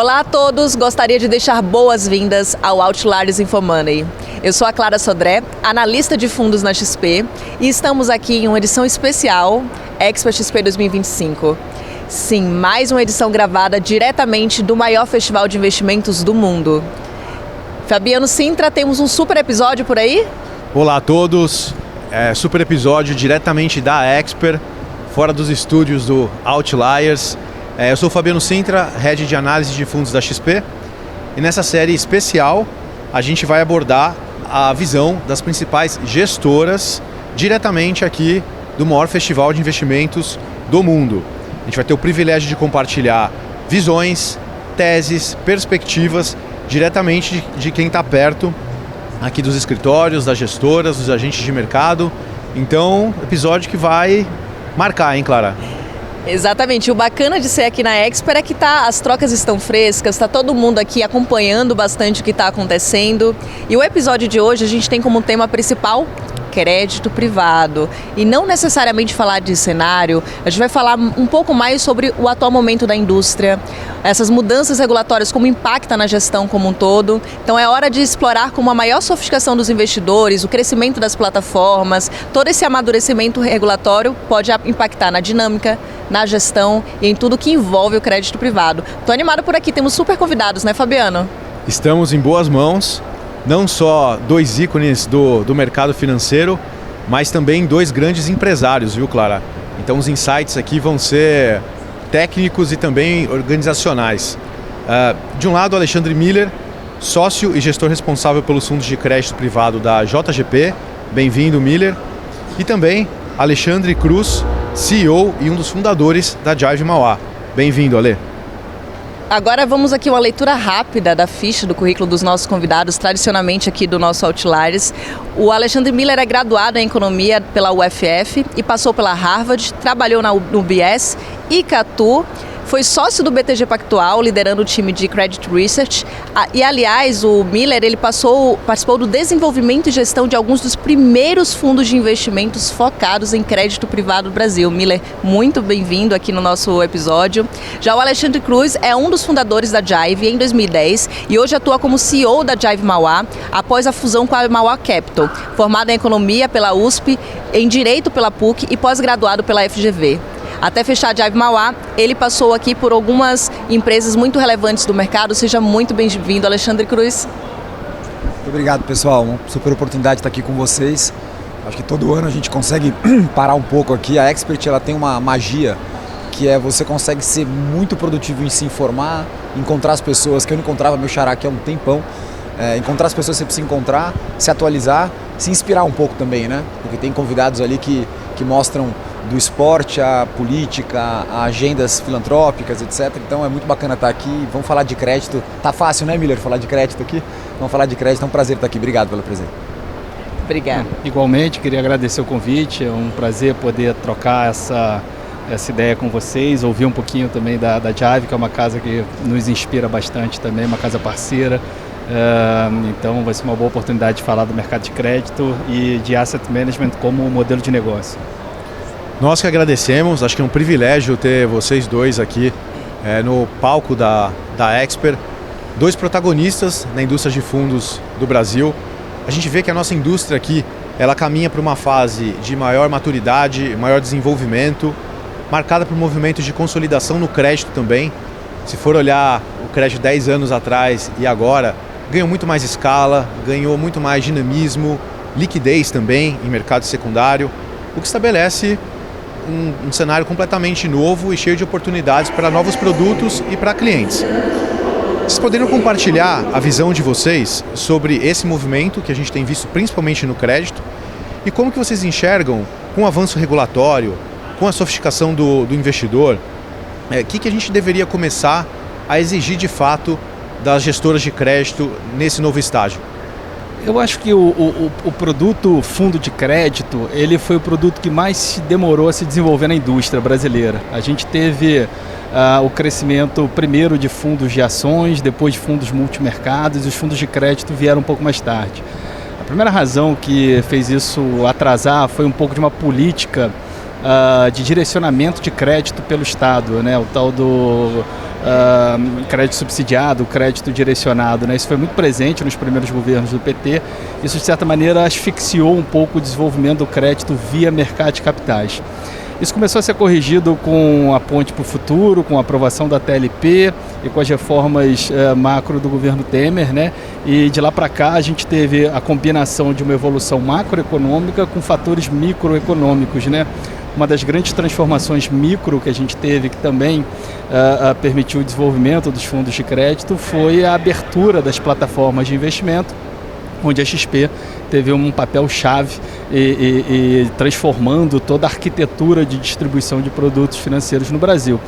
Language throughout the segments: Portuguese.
Olá a todos, gostaria de deixar boas-vindas ao Outliers InfoMoney. Eu sou a Clara Sodré, analista de fundos na XP, e estamos aqui em uma edição especial, Expo XP 2025. Sim, mais uma edição gravada diretamente do maior festival de investimentos do mundo. Fabiano Sintra, temos um super episódio por aí? Olá a todos, super episódio diretamente da Expo, fora dos estúdios do Outliers. Eu sou o Fabiano Sintra, Head de Análise de Fundos da XP, e nessa série especial a gente vai abordar a visão das principais gestoras diretamente aqui do maior festival de investimentos do mundo. A gente vai ter o privilégio de compartilhar visões, teses, perspectivas diretamente de quem está perto aqui dos escritórios, das gestoras, dos agentes de mercado. Então, episódio que vai marcar, hein, Clara? Exatamente, o bacana de ser aqui na Expo é que as trocas estão frescas, está todo mundo aqui acompanhando bastante o que está acontecendo. E o episódio de hoje a gente tem como tema principal crédito privado. E não necessariamente falar de cenário, a gente vai falar um pouco mais sobre o atual momento da indústria, essas mudanças regulatórias, como impacta na gestão como um todo. Então é hora de explorar como a maior sofisticação dos investidores, o crescimento das plataformas, todo esse amadurecimento regulatório pode impactar na dinâmica, na gestão e em tudo que envolve o crédito privado. Estou animado por aqui, temos super convidados, né, Fabiano? Estamos em boas mãos, não só dois ícones do mercado financeiro, mas também dois grandes empresários, viu, Clara? Então os insights aqui vão ser técnicos e também organizacionais. De um lado, Alexandre Miller, sócio e gestor responsável pelos fundos de crédito privado da JGP. Bem-vindo, Miller. E também Alexandre Cruz, CEO e um dos fundadores da Jive Mauá. Bem-vindo, Ale. Agora vamos aqui uma leitura rápida da ficha do currículo dos nossos convidados, tradicionalmente aqui do nosso Outliers. O Alexandre Miller é graduado em Economia pela UFF e passou pela Harvard, trabalhou na UBS e Catu, foi sócio do BTG Pactual, liderando o time de Credit Research. E, aliás, o Miller ele participou do desenvolvimento e gestão de alguns dos primeiros fundos de investimentos focados em crédito privado do Brasil. Miller, muito bem-vindo aqui no nosso episódio. Já o Alexandre Cruz é um dos fundadores da Jive em 2010 e hoje atua como CEO da Jive Mauá, após a fusão com a Mauá Capital, formado em Economia pela USP, em Direito pela PUC e pós-graduado pela FGV. Até fechar a Jive Mauá, ele passou aqui por algumas empresas muito relevantes do mercado. Seja muito bem-vindo, Alexandre Cruz. Muito obrigado, pessoal. Uma super oportunidade de estar aqui com vocês. Acho que todo ano a gente consegue parar um pouco aqui. A Expert ela tem uma magia que você consegue ser muito produtivo em se informar, encontrar as pessoas que eu não encontrava meu xará aqui há um tempão. Encontrar as pessoas que você precisa encontrar, se atualizar, se inspirar um pouco também, né? Porque tem convidados ali que mostram do esporte, a política, a agendas filantrópicas, etc. Então é muito bacana estar aqui. Vamos falar de crédito. Tá fácil, né, Miller, falar de crédito aqui? Vamos falar de crédito. É um prazer estar aqui. Obrigado pela presença. Obrigado. Igualmente, queria agradecer o convite. É um prazer poder trocar essa ideia com vocês, ouvir um pouquinho também da Jive, que é uma casa que nos inspira bastante também, uma casa parceira. Então vai ser uma boa oportunidade de falar do mercado de crédito e de asset management como modelo de negócio. Nós que agradecemos, acho que é um privilégio ter vocês dois aqui no palco da Expo, dois protagonistas na indústria de fundos do Brasil. A gente vê que a nossa indústria aqui, ela caminha para uma fase de maior maturidade, maior desenvolvimento, marcada por movimentos de consolidação no crédito também. Se for olhar o crédito 10 anos atrás e agora, ganhou muito mais escala, ganhou muito mais dinamismo, liquidez também em mercado secundário, o que estabelece um cenário completamente novo e cheio de oportunidades para novos produtos e para clientes. Vocês poderiam compartilhar a visão de vocês sobre esse movimento que a gente tem visto principalmente no crédito e como que vocês enxergam com o avanço regulatório, com a sofisticação do investidor, o que a gente deveria começar a exigir de fato das gestoras de crédito nesse novo estágio? Eu acho que o produto fundo de crédito, ele foi o produto que mais se demorou a se desenvolver na indústria brasileira. A gente teve o crescimento primeiro de fundos de ações, depois de fundos multimercados, e os fundos de crédito vieram um pouco mais tarde. A primeira razão que fez isso atrasar foi um pouco de uma política de direcionamento de crédito pelo Estado, né? O tal do crédito subsidiado, crédito direcionado, né? Isso foi muito presente nos primeiros governos do PT. Isso, de certa maneira, asfixiou um pouco o desenvolvimento do crédito via mercado de capitais. Isso começou a ser corrigido com a ponte para o futuro, com a aprovação da TLP e com as reformas macro do governo Temer, né? E de lá para cá a gente teve a combinação de uma evolução macroeconômica com fatores microeconômicos, né? Uma das grandes transformações micro que a gente teve, que também permitiu o desenvolvimento dos fundos de crédito, foi a abertura das plataformas de investimento, onde a XP teve um papel-chave e transformando toda a arquitetura de distribuição de produtos financeiros no Brasil.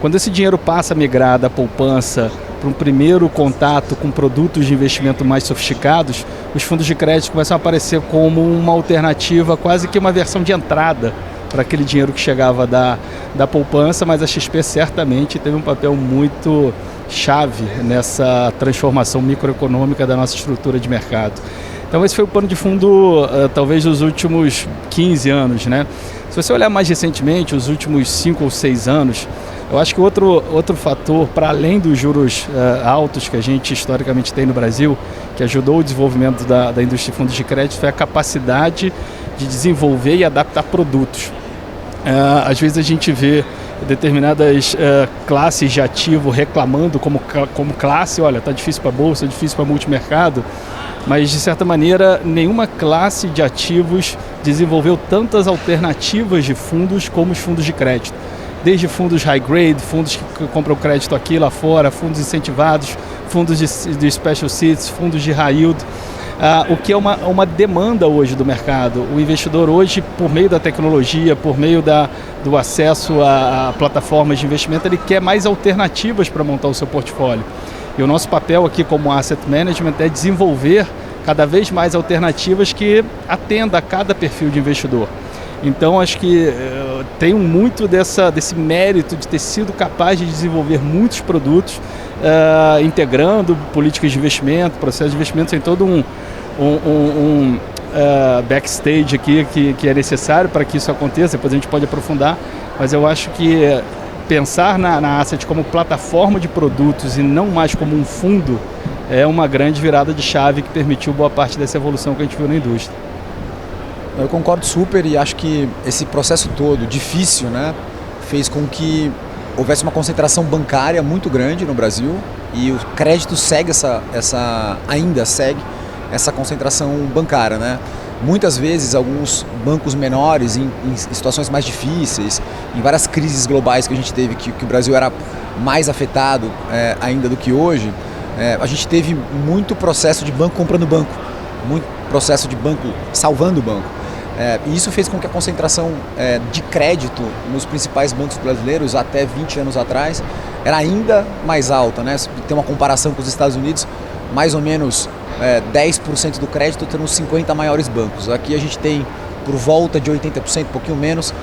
Quando esse dinheiro passa a migrar da poupança para um primeiro contato com produtos de investimento mais sofisticados, os fundos de crédito começam a aparecer como uma alternativa, quase que uma versão de entrada para aquele dinheiro que chegava da poupança, mas a XP certamente teve um papel muito chave nessa transformação microeconômica da nossa estrutura de mercado. Então esse foi o pano de fundo, talvez, dos últimos 15 anos, né? Se você olhar mais recentemente, os últimos 5 ou 6 anos, eu acho que outro fator, para além dos juros altos que a gente historicamente tem no Brasil, que ajudou o desenvolvimento da indústria de fundos de crédito, foi a capacidade de desenvolver e adaptar produtos. Às vezes a gente vê determinadas classes de ativo reclamando como classe, olha, está difícil para a bolsa, difícil para multimercado, mas de certa maneira nenhuma classe de ativos desenvolveu tantas alternativas de fundos como os fundos de crédito. Desde fundos high grade, fundos que compram crédito aqui e lá fora, fundos incentivados, fundos de special seats, fundos de high yield. O que é uma demanda hoje do mercado. O investidor hoje, por meio da tecnologia, por meio do acesso a plataformas de investimento, ele quer mais alternativas para montar o seu portfólio. E o nosso papel aqui como Asset Management é desenvolver cada vez mais alternativas que atendam a cada perfil de investidor. Então, acho que tenho muito desse mérito de ter sido capaz de desenvolver muitos produtos, integrando políticas de investimento, processos de investimento, tem todo um backstage aqui que é necessário para que isso aconteça. Depois a gente pode aprofundar, mas eu acho que pensar na Asset como plataforma de produtos e não mais como um fundo é uma grande virada de chave que permitiu boa parte dessa evolução que a gente viu na indústria. Eu concordo super e acho que esse processo todo, difícil, né, fez com que houvesse uma concentração bancária muito grande no Brasil e o crédito ainda segue essa concentração bancária, né? Muitas vezes alguns bancos menores em situações mais difíceis, em várias crises globais que a gente teve, que o Brasil era mais afetado ainda do que hoje, a gente teve muito processo de banco comprando banco, muito processo de banco salvando o banco. E isso fez com que a concentração de crédito nos principais bancos brasileiros até 20 anos atrás era ainda mais alta, né? Se tem uma comparação com os Estados Unidos, mais ou menos 10% do crédito está nos 50 maiores bancos. Aqui a gente tem por volta de 80%, um pouquinho menos,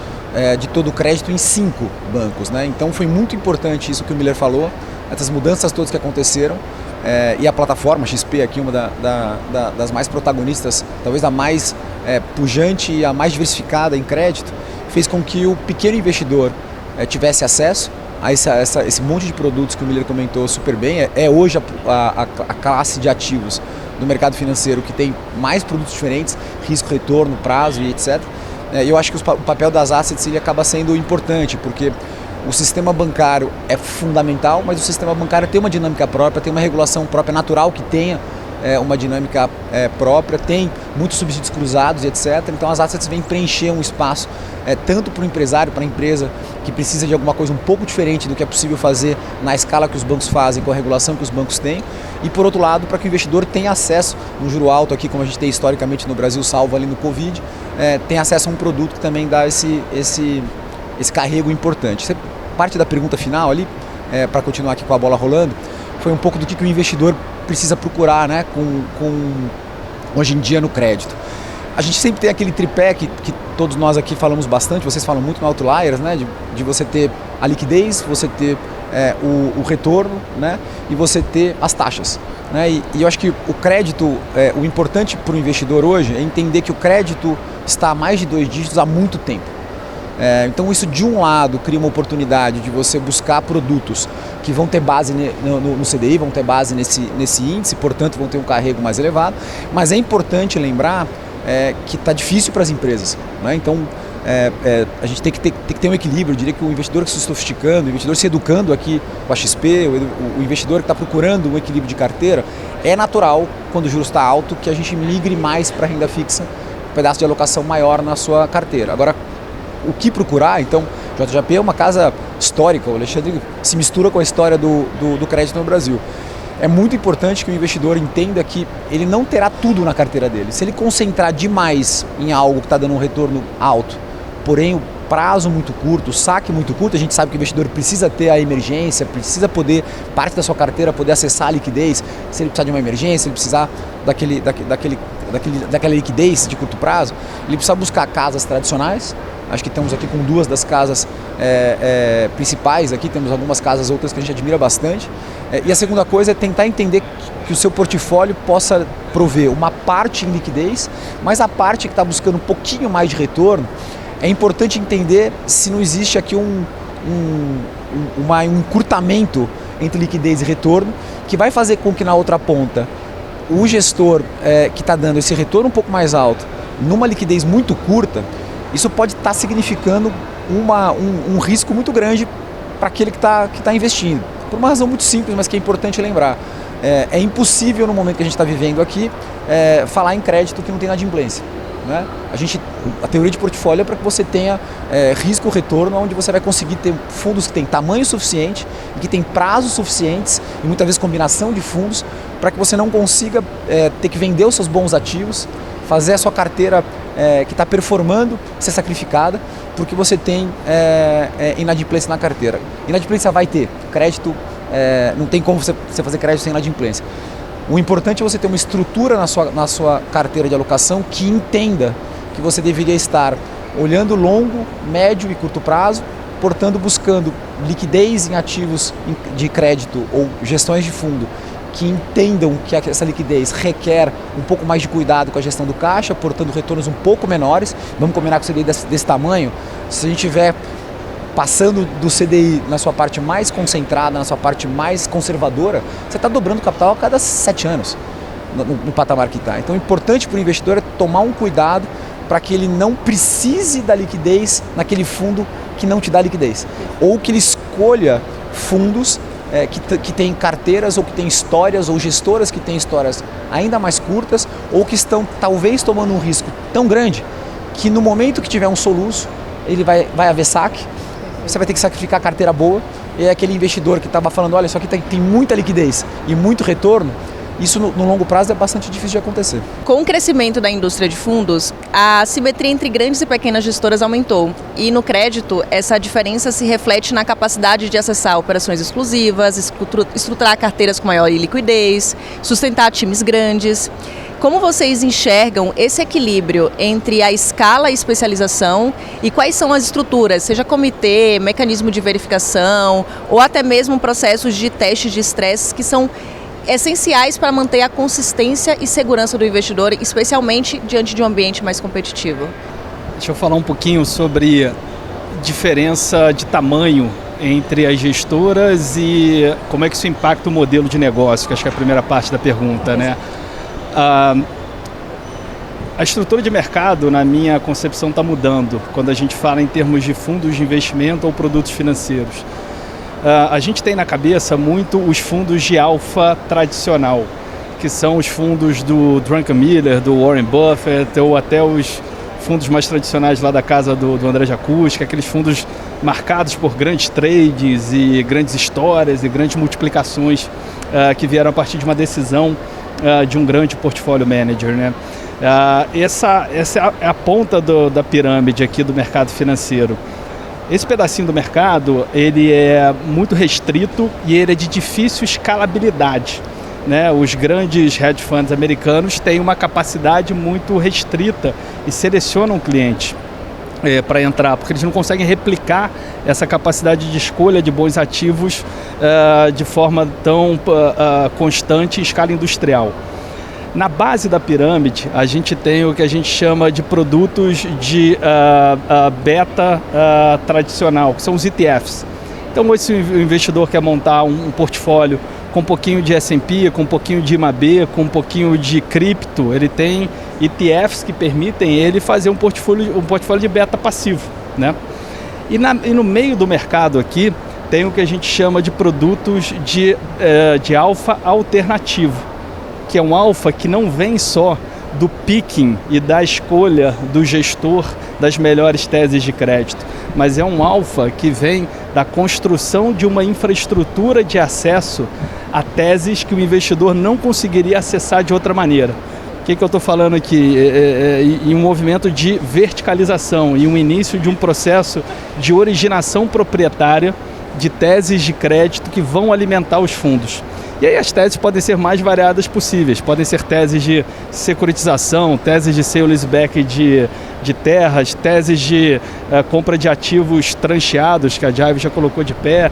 de todo o crédito em 5 bancos, né? Então foi muito importante isso que o Miller falou, essas mudanças todas que aconteceram. E a plataforma XP aqui, uma das mais protagonistas, talvez a mais pujante e a mais diversificada em crédito, fez com que o pequeno investidor tivesse acesso a esse monte de produtos que o Miller comentou super bem. É hoje a classe de ativos do mercado financeiro que tem mais produtos diferentes, risco, retorno, prazo e etc. E eu acho que o papel das assets ele acaba sendo importante, porque o sistema bancário é fundamental, mas o sistema bancário tem uma dinâmica própria, tem uma regulação própria, natural que tenha uma dinâmica própria, tem muitos subsídios cruzados e etc. Então as assets vêm preencher um espaço tanto para o empresário, para a empresa que precisa de alguma coisa um pouco diferente do que é possível fazer na escala que os bancos fazem, com a regulação que os bancos têm, e por outro lado para que o investidor tenha acesso, um juro alto aqui como a gente tem historicamente no Brasil, salvo ali no Covid, tem acesso a um produto que também dá esse carrego importante. Parte da pergunta final ali, para continuar aqui com a bola rolando, foi um pouco do que o investidor precisa procurar, né, hoje em dia no crédito. A gente sempre tem aquele tripé que todos nós aqui falamos bastante, vocês falam muito no Outliers, né, de você ter a liquidez, você ter o retorno, né, e você ter as taxas. Né, e eu acho que o crédito, o importante para o investidor hoje é entender que o crédito está a mais de 2 dígitos há muito tempo. Então isso de um lado cria uma oportunidade de você buscar produtos que vão ter base no CDI, vão ter base nesse índice, portanto vão ter um carrego mais elevado, mas é importante lembrar que está difícil para as empresas, né? Então a gente tem que ter um equilíbrio. Eu diria que o investidor que se sofisticando, o investidor se educando aqui com a XP, o investidor que está procurando um equilíbrio de carteira, é natural, quando o juros está alto, que a gente migre mais para renda fixa, um pedaço de alocação maior na sua carteira. Agora, o que procurar? Então, JGP é uma casa histórica, o Alexandre se mistura com a história do crédito no Brasil. É muito importante que o investidor entenda que ele não terá tudo na carteira dele. Se ele concentrar demais em algo que está dando um retorno alto, porém o prazo muito curto, o saque muito curto, a gente sabe que o investidor precisa ter a emergência, precisa poder, parte da sua carteira, poder acessar a liquidez, se ele precisar de uma emergência, ele precisar daquela liquidez de curto prazo, ele precisa buscar casas tradicionais. Acho que estamos aqui com duas das casas principais aqui, temos algumas casas outras que a gente admira bastante. E a segunda coisa é tentar entender que o seu portfólio possa prover uma parte em liquidez, mas a parte que está buscando um pouquinho mais de retorno, é importante entender se não existe aqui um encurtamento entre liquidez e retorno, que vai fazer com que na outra ponta o gestor que está dando esse retorno um pouco mais alto, numa liquidez muito curta, isso pode estar significando um risco muito grande para aquele que está investindo. Por uma razão muito simples, mas que é importante lembrar. É impossível no momento que a gente está vivendo aqui falar em crédito que não tem inadimplência, né? A teoria de portfólio é para que você tenha risco-retorno, onde você vai conseguir ter fundos que têm tamanho suficiente e que têm prazos suficientes e muitas vezes combinação de fundos para que você não consiga ter que vender os seus bons ativos, fazer a sua carteira que está performando ser sacrificada porque você tem inadimplência na carteira. Inadimplência vai ter, crédito, não tem como você fazer crédito sem inadimplência. O importante é você ter uma estrutura na sua carteira de alocação que entenda que você deveria estar olhando longo, médio e curto prazo, portanto buscando liquidez em ativos de crédito ou gestões de fundo que entendam que essa liquidez requer um pouco mais de cuidado com a gestão do caixa, portanto retornos um pouco menores. Vamos combinar com o CDI desse tamanho, se a gente tiver passando do CDI na sua parte mais concentrada, na sua parte mais conservadora, você está dobrando o capital a cada 7 anos no patamar que está. Então, o importante para o investidor é tomar um cuidado para que ele não precise da liquidez naquele fundo que não te dá liquidez. Ou que ele escolha fundos que têm carteiras ou que têm histórias ou gestoras que têm histórias ainda mais curtas ou que estão talvez tomando um risco tão grande que no momento que tiver um soluço, ele vai haver saque. Você vai ter que sacrificar a carteira boa, e é aquele investidor que estava falando, olha, isso aqui tem muita liquidez e muito retorno, isso no longo prazo é bastante difícil de acontecer. Com o crescimento da indústria de fundos, a assimetria entre grandes e pequenas gestoras aumentou. E no crédito, essa diferença se reflete na capacidade de acessar operações exclusivas, estruturar carteiras com maior liquidez, sustentar times grandes. Como vocês enxergam esse equilíbrio entre a escala e especialização e quais são as estruturas, seja comitê, mecanismo de verificação ou até mesmo processos de testes de estresse que são essenciais para manter a consistência e segurança do investidor, especialmente diante de um ambiente mais competitivo? Deixa eu falar um pouquinho sobre diferença de tamanho entre as gestoras e como é que isso impacta o modelo de negócio, que acho que é a primeira parte da pergunta, né? A estrutura de mercado, na minha concepção, está mudando quando a gente fala em termos de fundos de investimento ou produtos financeiros. A gente tem na cabeça muito os fundos de alfa tradicional, que são os fundos do Druckenmiller, do Warren Buffett, ou até os fundos mais tradicionais lá da casa do André Jacuzzi, aqueles fundos marcados por grandes trades e grandes histórias e grandes multiplicações que vieram a partir de uma decisão de um grande portfólio manager, né? Essa é a ponta da pirâmide aqui do mercado financeiro. Esse pedacinho do mercado, ele é muito restrito e ele é de difícil escalabilidade, né? Os grandes hedge funds americanos têm uma capacidade muito restrita e selecionam clientes para entrar, porque eles não conseguem replicar essa capacidade de escolha de bons ativos de forma tão constante em escala industrial. Na base da pirâmide, a gente tem o que a gente chama de produtos de beta tradicional, que são os ETFs. Então, se o investidor quer montar um portfólio com um pouquinho de S&P, com um pouquinho de IMAB, com um pouquinho de cripto, ele tem ETFs que permitem ele fazer um portfólio de beta passivo, né? E no meio do mercado aqui, tem o que a gente chama de produtos de alfa alternativo, que é um alfa que não vem só do picking e da escolha do gestor das melhores teses de crédito, mas é um alfa que vem da construção de uma infraestrutura de acesso a teses que o investidor não conseguiria acessar de outra maneira. O que eu estou falando aqui? Em um movimento de verticalização e um início de um processo de originação proprietária de teses de crédito que vão alimentar os fundos. E aí as teses podem ser mais variadas possíveis, podem ser teses de securitização, teses de sale-leaseback de terras, teses de compra de ativos trancheados, que a Jive já colocou de pé,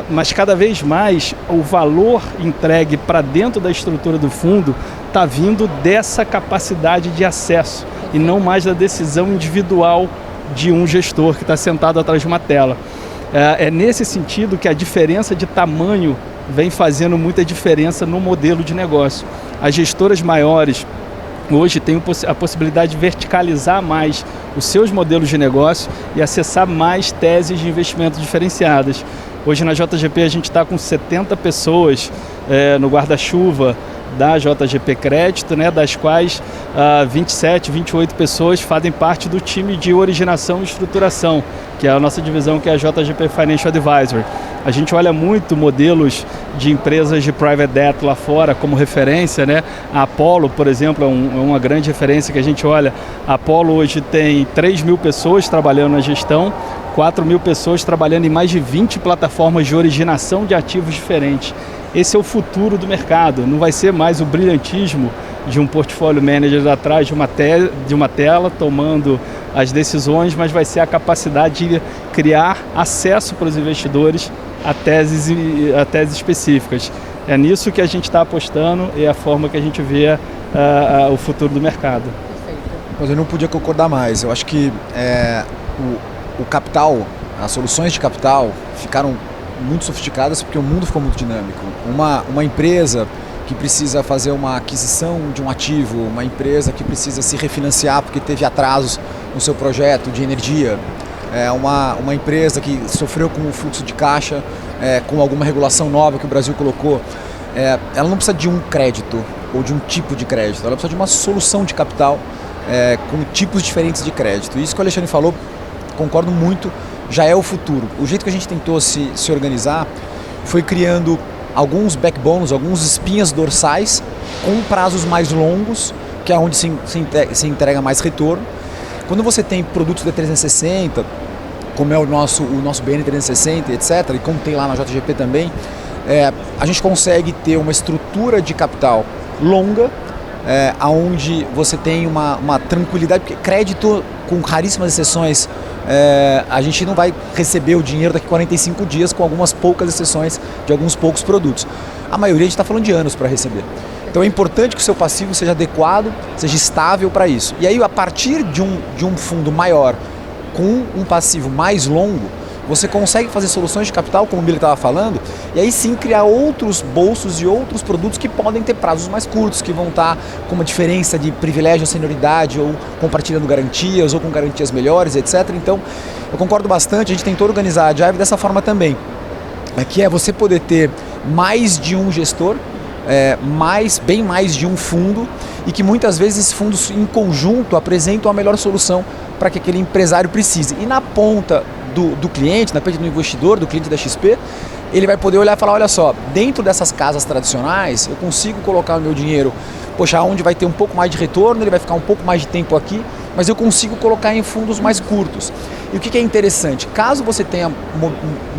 mas cada vez mais o valor entregue para dentro da estrutura do fundo está vindo dessa capacidade de acesso e não mais da decisão individual de um gestor que está sentado atrás de uma tela. É nesse sentido que a diferença de tamanho vem fazendo muita diferença no modelo de negócio. As gestoras maiores hoje têm a possibilidade de verticalizar mais os seus modelos de negócio e acessar mais teses de investimento diferenciadas. Hoje na JGP a gente está com 70 pessoas no guarda-chuva da JGP Crédito, né, das quais 27, 28 pessoas fazem parte do time de originação e estruturação, que é a nossa divisão, que é a JGP Financial Advisor. A gente olha muito modelos de empresas de private debt lá fora como referência, né? A Apollo, por exemplo, é uma grande referência que a gente olha. A Apollo hoje tem 3.000 pessoas trabalhando na gestão, 4.000 pessoas trabalhando em mais de 20 plataformas de originação de ativos diferentes. Esse é o futuro do mercado, não vai ser mais o brilhantismo de um portfólio manager atrás de uma tela tomando as decisões, mas vai ser a capacidade de criar acesso para os investidores a teses específicas. É nisso que a gente está apostando e é a forma que a gente vê o futuro do mercado. Mas eu não podia concordar mais. Eu acho que o capital, as soluções de capital ficaram muito sofisticadas porque o mundo ficou muito dinâmico. Uma empresa que precisa fazer uma aquisição de um ativo, uma empresa que precisa se refinanciar porque teve atrasos no seu projeto de energia, uma empresa que sofreu com o fluxo de caixa, com alguma regulação nova que o Brasil colocou, ela não precisa de um crédito ou de um tipo de crédito, ela precisa de uma solução de capital com tipos diferentes de crédito. Isso que o Alexandre falou, concordo muito, já é o futuro. O jeito que a gente tentou se organizar foi criando alguns backbones, alguns espinhas dorsais com prazos mais longos, que é onde se entrega mais retorno. Quando você tem produtos de 360, como é o nosso BN 360, etc., e como tem lá na JGP também, a gente consegue ter uma estrutura de capital longa, onde você tem uma tranquilidade, porque crédito, com raríssimas exceções, a gente não vai receber o dinheiro daqui a 45 dias com algumas poucas exceções de alguns poucos produtos. A maioria a gente está falando de anos para receber. Então é importante que o seu passivo seja adequado, seja estável para isso. E aí, a partir de um fundo maior, com um passivo mais longo, você consegue fazer soluções de capital, como o Miller estava falando, e aí sim criar outros bolsos e outros produtos que podem ter prazos mais curtos, que vão estar com uma diferença de privilégio ou senioridade, ou compartilhando garantias, ou com garantias melhores, etc. Então, eu concordo bastante, a gente tentou organizar a Jive dessa forma também, que é você poder ter mais de um gestor, bem mais de um fundo, e que muitas vezes esses fundos em conjunto apresentam a melhor solução para que aquele empresário precise. E na ponta do cliente, na ponta do investidor, do cliente da XP, ele vai poder olhar e falar, olha só, dentro dessas casas tradicionais, eu consigo colocar o meu dinheiro, onde vai ter um pouco mais de retorno, ele vai ficar um pouco mais de tempo aqui, mas eu consigo colocar em fundos mais curtos. E o que é interessante, caso você tenha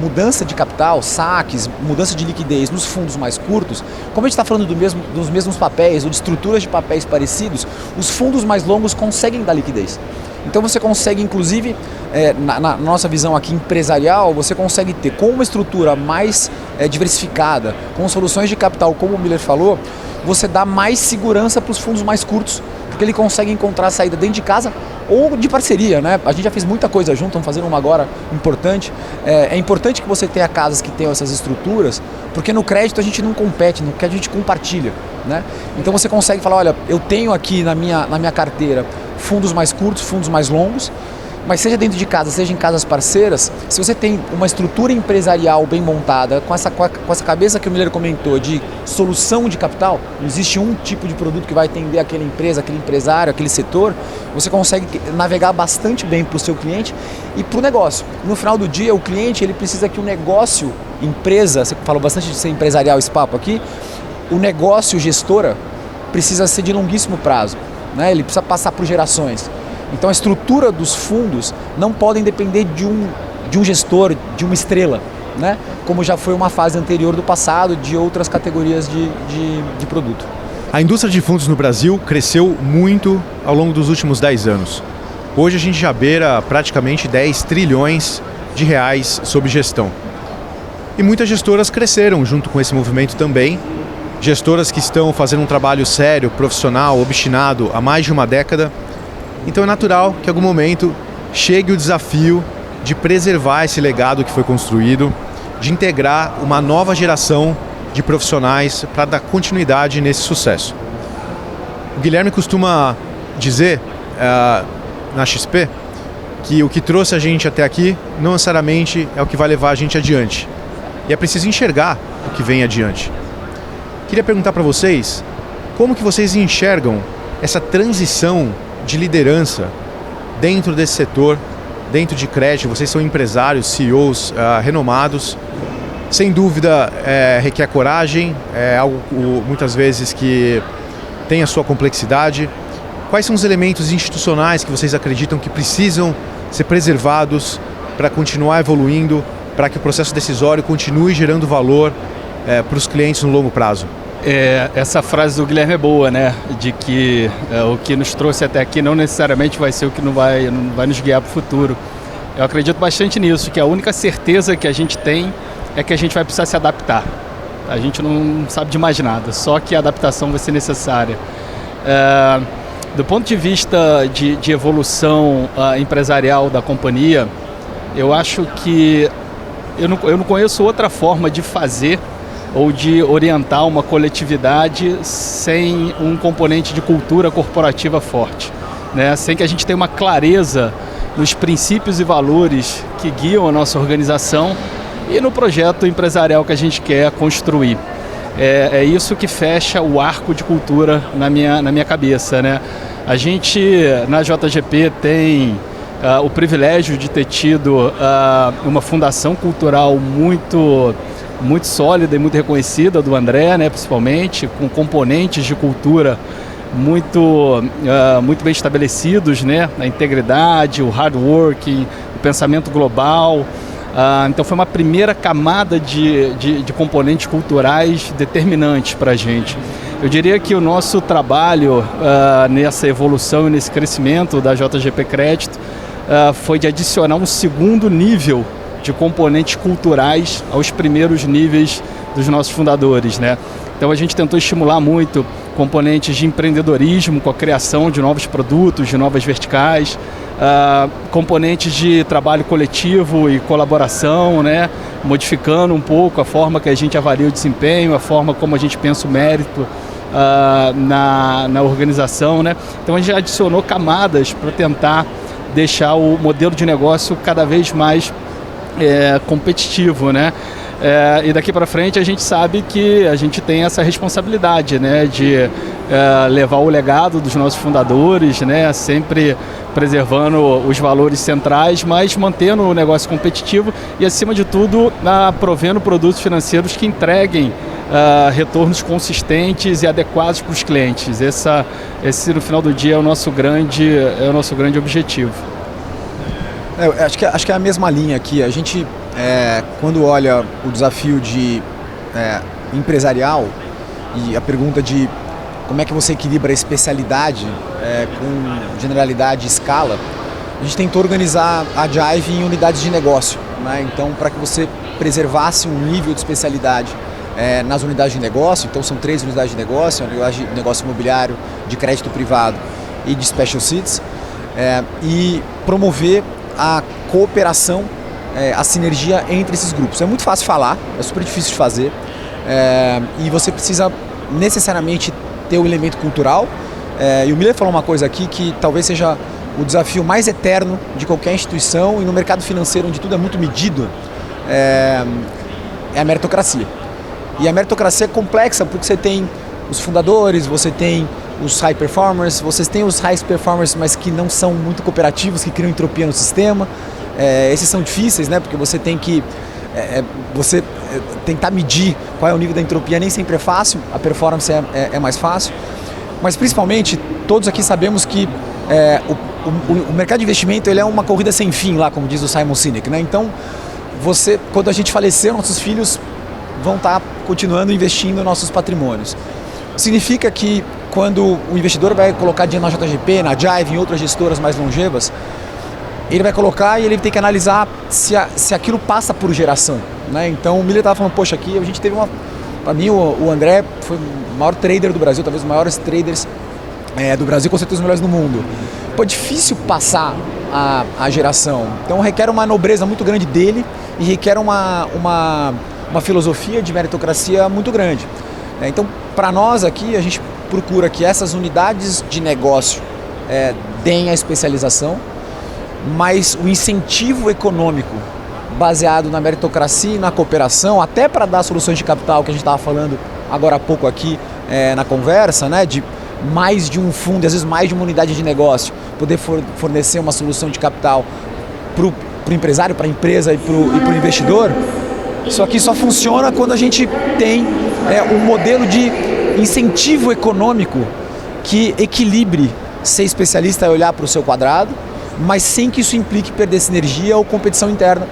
mudança de capital, saques, mudança de liquidez nos fundos mais curtos, como a gente está falando dos mesmos papéis ou de estruturas de papéis parecidos, os fundos mais longos conseguem dar liquidez. Então você consegue, inclusive, na nossa visão aqui empresarial, você consegue ter com uma estrutura mais diversificada, com soluções de capital, como o Miller falou, você dá mais segurança para os fundos mais curtos, porque ele consegue encontrar a saída dentro de casa ou de parceria, né? A gente já fez muita coisa junto, estamos fazendo uma agora importante. É importante que você tenha casas que tenham essas estruturas, porque no crédito a gente não compete, no crédito a gente compartilha, né? Então você consegue falar, olha, eu tenho aqui na minha carteira fundos mais curtos, fundos mais longos, mas seja dentro de casa, seja em casas parceiras, se você tem uma estrutura empresarial bem montada, com essa cabeça que o Miller comentou de solução de capital, não existe um tipo de produto que vai atender aquela empresa, aquele empresário, aquele setor, você consegue navegar bastante bem para o seu cliente e para o negócio. No final do dia, o cliente ele precisa que o negócio, empresa, você falou bastante de ser empresarial esse papo aqui, o negócio gestora precisa ser de longuíssimo prazo, né? Ele precisa passar por gerações. Então a estrutura dos fundos não podem depender de um gestor, de uma estrela, né? Como já foi uma fase anterior do passado de outras categorias de produto. A indústria de fundos no Brasil cresceu muito ao longo dos últimos 10 anos. Hoje a gente já beira praticamente 10 trilhões de reais sob gestão. E muitas gestoras cresceram junto com esse movimento também. Gestoras que estão fazendo um trabalho sério, profissional, obstinado há mais de uma década. Então é natural que em algum momento chegue o desafio de preservar esse legado que foi construído, de integrar uma nova geração de profissionais para dar continuidade nesse sucesso. O Guilherme costuma dizer na XP que o que trouxe a gente até aqui não necessariamente é o que vai levar a gente adiante. E é preciso enxergar o que vem adiante. Queria perguntar para vocês, como que vocês enxergam essa transição de liderança dentro desse setor, dentro de crédito? Vocês são empresários, CEOs renomados. Sem dúvida, requer coragem, é algo muitas vezes que tem a sua complexidade. Quais são os elementos institucionais que vocês acreditam que precisam ser preservados para continuar evoluindo, para que o processo decisório continue gerando valor para os clientes no longo prazo? Essa frase do Guilherme é boa, né? De que o que nos trouxe até aqui não necessariamente vai ser o que não vai nos guiar para o futuro. Eu acredito bastante nisso, que a única certeza que a gente tem é que a gente vai precisar se adaptar. A gente não sabe de mais nada, só que a adaptação vai ser necessária. Do ponto de vista de evolução empresarial da companhia, eu acho que eu não conheço outra forma de fazer ou de orientar uma coletividade sem um componente de cultura corporativa forte, né? Sem que a gente tenha uma clareza nos princípios e valores que guiam a nossa organização e no projeto empresarial que a gente quer construir. É isso que fecha o arco de cultura na minha cabeça, né? A gente, na JGP, tem o privilégio de ter tido uma fundação cultural muito sólida e muito reconhecida do André, né, principalmente, com componentes de cultura muito bem estabelecidos, né, a integridade, o hard working, o pensamento global. Então foi uma primeira camada de componentes culturais determinantes para a gente. Eu diria que o nosso trabalho nessa evolução e nesse crescimento da JGP Crédito foi de adicionar um segundo nível de componentes culturais aos primeiros níveis dos nossos fundadores, né? Então a gente tentou estimular muito componentes de empreendedorismo com a criação de novos produtos, de novas verticais, componentes de trabalho coletivo e colaboração, né? Modificando um pouco a forma que a gente avalia o desempenho, a forma como a gente pensa o mérito na organização, né? Então a gente adicionou camadas para tentar deixar o modelo de negócio cada vez mais competitivo, né? E daqui para frente a gente sabe que a gente tem essa responsabilidade, né, de levar o legado dos nossos fundadores, né, sempre preservando os valores centrais, mas mantendo o negócio competitivo e, acima de tudo, provendo produtos financeiros que entreguem retornos consistentes e adequados para os clientes. Esse, no final do dia, é o nosso grande objetivo. Acho que é a mesma linha aqui. A gente, quando olha o desafio empresarial e a pergunta de como é que você equilibra a especialidade com generalidade e escala, a gente tentou organizar a Jive em unidades de negócio, né? Então, para que você preservasse um nível de especialidade nas unidades de negócio. Então são 3 unidades de negócio, a unidade de negócio imobiliário, de crédito privado e de special situations, e promover a cooperação, a sinergia entre esses grupos. É muito fácil falar, é super difícil de fazer, e você precisa necessariamente ter o elemento cultural, e o Miller falou uma coisa aqui que talvez seja o desafio mais eterno de qualquer instituição, e no mercado financeiro, onde tudo é muito medido, é a meritocracia. E a meritocracia é complexa porque você tem os fundadores, você tem os high performers, vocês têm os high performers, mas que não são muito cooperativos, que criam entropia no sistema. Esses são difíceis, né? Porque você tem que tentar medir qual é o nível da entropia, nem sempre é fácil, a performance é mais fácil. Mas principalmente, todos aqui sabemos que o mercado de investimento ele é uma corrida sem fim, lá como diz o Simon Sinek, né? Então, quando a gente falecer, nossos filhos vão estar continuando investindo em nossos patrimônios. Significa que quando o investidor vai colocar dinheiro na JGP, na Jive, em outras gestoras mais longevas, ele vai colocar e ele tem que analisar se aquilo passa por geração, né? Então o Miller estava falando, poxa, aqui a gente teve para mim o André foi o maior trader do Brasil, talvez os maiores traders do Brasil, com certeza os melhores do mundo. Pô, é difícil passar a geração, então requer uma nobreza muito grande dele e requer uma filosofia de meritocracia muito grande. Então, para nós aqui, a gente procura que essas unidades de negócio deem a especialização, mas o incentivo econômico baseado na meritocracia e na cooperação, até para dar soluções de capital, que a gente estava falando agora há pouco aqui na conversa, né, de mais de um fundo, às vezes mais de uma unidade de negócio, poder fornecer uma solução de capital para o empresário, para a empresa e para o investidor. Isso aqui só funciona quando a gente tem um modelo de incentivo econômico que equilibre ser especialista e olhar para o seu quadrado, mas sem que isso implique perder sinergia ou competição interna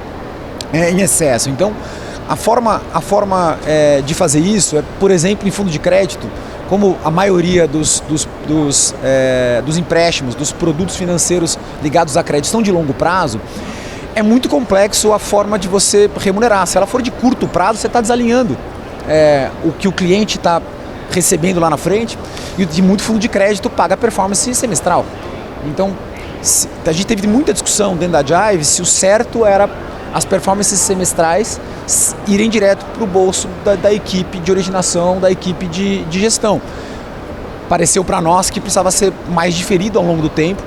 em excesso. Então, a forma de fazer isso é, por exemplo, em fundo de crédito, como a maioria dos empréstimos, dos produtos financeiros ligados a crédito são de longo prazo, é muito complexo a forma de você remunerar. Se ela for de curto prazo, você está desalinhando o que o cliente está recebendo lá na frente, e de muito fundo de crédito paga performance semestral. Então, a gente teve muita discussão dentro da Jive se o certo era as performances semestrais irem direto para o bolso da equipe de originação, da equipe de gestão. Pareceu para nós que precisava ser mais diferido ao longo do tempo,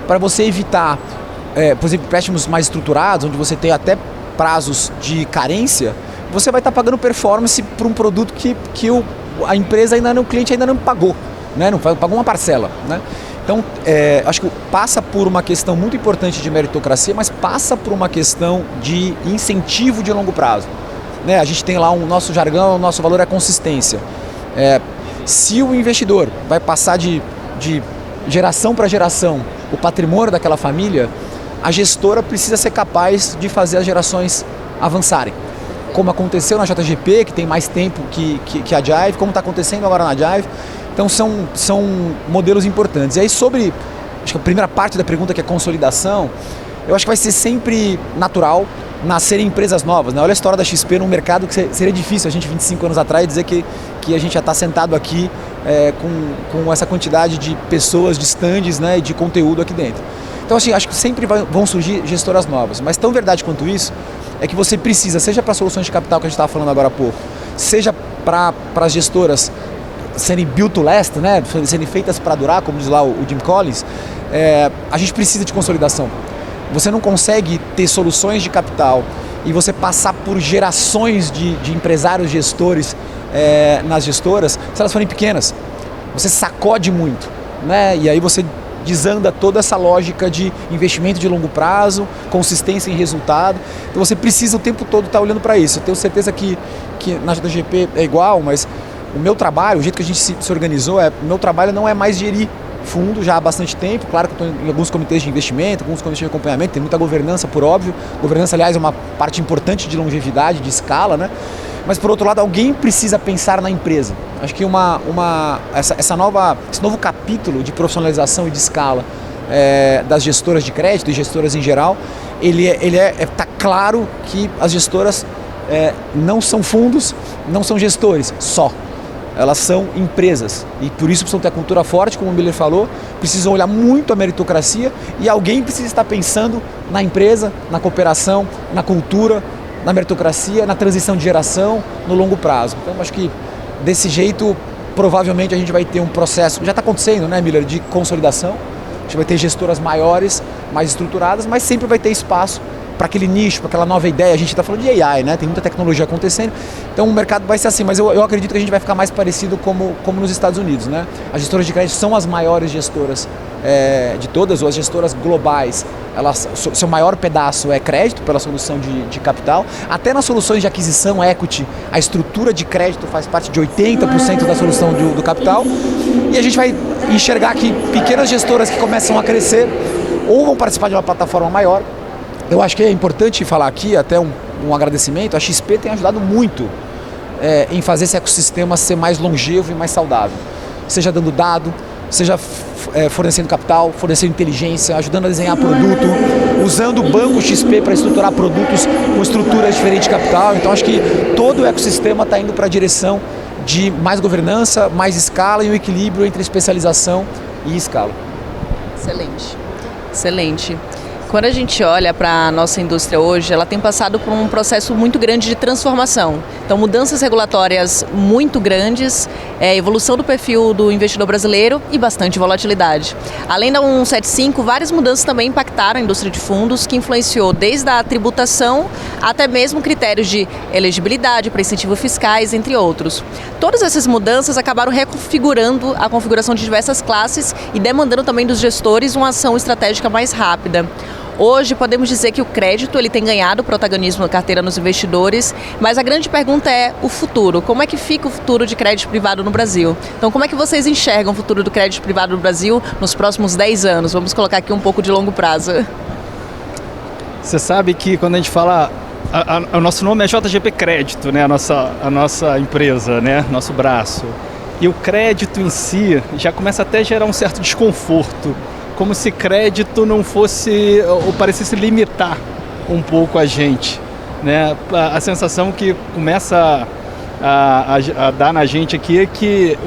para você evitar, por exemplo, empréstimos mais estruturados, onde você tem até prazos de carência, você vai estar pagando performance por um produto que a empresa o cliente ainda não pagou, né? Não pagou uma parcela, né? Então, acho que passa por uma questão muito importante de meritocracia, mas passa por uma questão de incentivo de longo prazo, né? A gente tem lá o nosso jargão, o nosso valor é a consistência. Se o investidor vai passar de geração para geração o patrimônio daquela família, a gestora precisa ser capaz de fazer as gerações avançarem. Como aconteceu na JGP, que tem mais tempo que a Jive, como está acontecendo agora na Jive. Então são modelos importantes. E aí acho que a primeira parte da pergunta, que é consolidação, eu acho que vai ser sempre natural nascerem empresas novas, né? Olha a história da XP num mercado que seria difícil a gente 25 anos atrás dizer que a gente já está sentado aqui com essa quantidade de pessoas, de stands, né, e de conteúdo aqui dentro. Então assim, acho que sempre vão surgir gestoras novas, mas tão verdade quanto isso é que você precisa, seja para soluções de capital que a gente estava falando agora há pouco, seja para as gestoras serem built to last, né, serem feitas para durar, como diz lá o Jim Collins, a gente precisa de consolidação. Você não consegue ter soluções de capital e você passar por gerações de empresários gestores nas gestoras se elas forem pequenas. Você sacode muito, né, e aí você desanda toda essa lógica de investimento de longo prazo, consistência em resultado. Então você precisa o tempo todo estar olhando para isso. Eu tenho certeza que na JGP é igual, mas o meu trabalho, o jeito que a gente se organizou, o meu trabalho não é mais gerir fundo já há bastante tempo. Claro que eu estou em alguns comitês de investimento, alguns comitês de acompanhamento, tem muita governança, por óbvio. Governança, aliás, é uma parte importante de longevidade, de escala, né? Mas, por outro lado, alguém precisa pensar na empresa. Acho que esse novo capítulo de profissionalização e de escala das gestoras de crédito e gestoras em geral, está claro que as gestoras não são fundos, não são gestores só. Elas são empresas e por isso precisam ter a cultura forte, como o Miller falou, precisam olhar muito a meritocracia e alguém precisa estar pensando na empresa, na cooperação, na cultura, na meritocracia, na transição de geração, no longo prazo. Então, acho que desse jeito, provavelmente a gente vai ter um processo, já está acontecendo, né, Miller, de consolidação. A gente vai ter gestoras maiores, mais estruturadas, mas sempre vai ter espaço para aquele nicho, para aquela nova ideia. A gente está falando de AI, né? Tem muita tecnologia acontecendo, então o mercado vai ser assim, mas eu acredito que a gente vai ficar mais parecido como nos Estados Unidos, né? As gestoras de crédito são as maiores gestoras de todas, ou as gestoras globais. Seu maior pedaço é crédito, pela solução de capital. Até nas soluções de aquisição, equity, a estrutura de crédito faz parte de 80% da solução do capital. E a gente vai enxergar que pequenas gestoras que começam a crescer ou vão participar de uma plataforma maior. Eu acho que é importante falar aqui, até um agradecimento, a XP tem ajudado muito em fazer esse ecossistema ser mais longevo e mais saudável. Seja dando dado, seja fornecendo capital, fornecendo inteligência, ajudando a desenhar produto, usando o banco XP para estruturar produtos com estruturas diferentes de capital. Então acho que todo o ecossistema está indo para a direção de mais governança, mais escala e um equilíbrio entre especialização e escala. Excelente, excelente. Quando a gente olha para a nossa indústria hoje, ela tem passado por um processo muito grande de transformação. Então, mudanças regulatórias muito grandes, evolução do perfil do investidor brasileiro e bastante volatilidade. Além da 175, várias mudanças também impactaram a indústria de fundos, que influenciou desde a tributação até mesmo critérios de elegibilidade para incentivos fiscais, entre outros. Todas essas mudanças acabaram reconfigurando a configuração de diversas classes e demandando também dos gestores uma ação estratégica mais rápida. Hoje podemos dizer que o crédito ele tem ganhado protagonismo na carteira dos investidores, mas a grande pergunta é o futuro. Como é que fica o futuro de crédito privado no Brasil? Então, como é que vocês enxergam o futuro do crédito privado no Brasil nos próximos 10 anos? Vamos colocar aqui um pouco de longo prazo. Você sabe que quando a gente fala, o nosso nome é JGP Crédito, né? A nossa empresa, né? Nosso braço. E o crédito em si já começa até a gerar um certo desconforto, como se crédito não fosse, ou parecesse limitar um pouco a gente, né? A sensação que começa a dar na gente aqui é que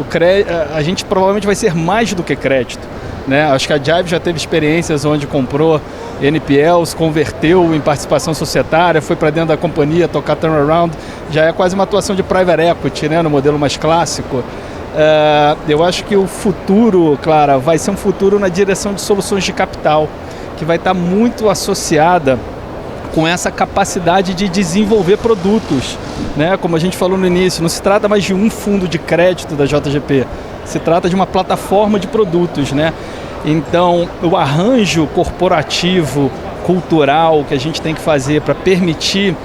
a gente provavelmente vai ser mais do que crédito, né? Acho que a Jive já teve experiências onde comprou NPLs, converteu em participação societária, foi para dentro da companhia tocar turnaround, já é quase uma atuação de private equity, né? No modelo mais clássico. Eu acho que o futuro, Clara, vai ser um futuro na direção de soluções de capital, que vai estar muito associada com essa capacidade de desenvolver produtos, né? Como a gente falou no início, não se trata mais de um fundo de crédito da JGP, se trata de uma plataforma de produtos, né? Então, o arranjo corporativo, cultural que a gente tem que fazer para permitir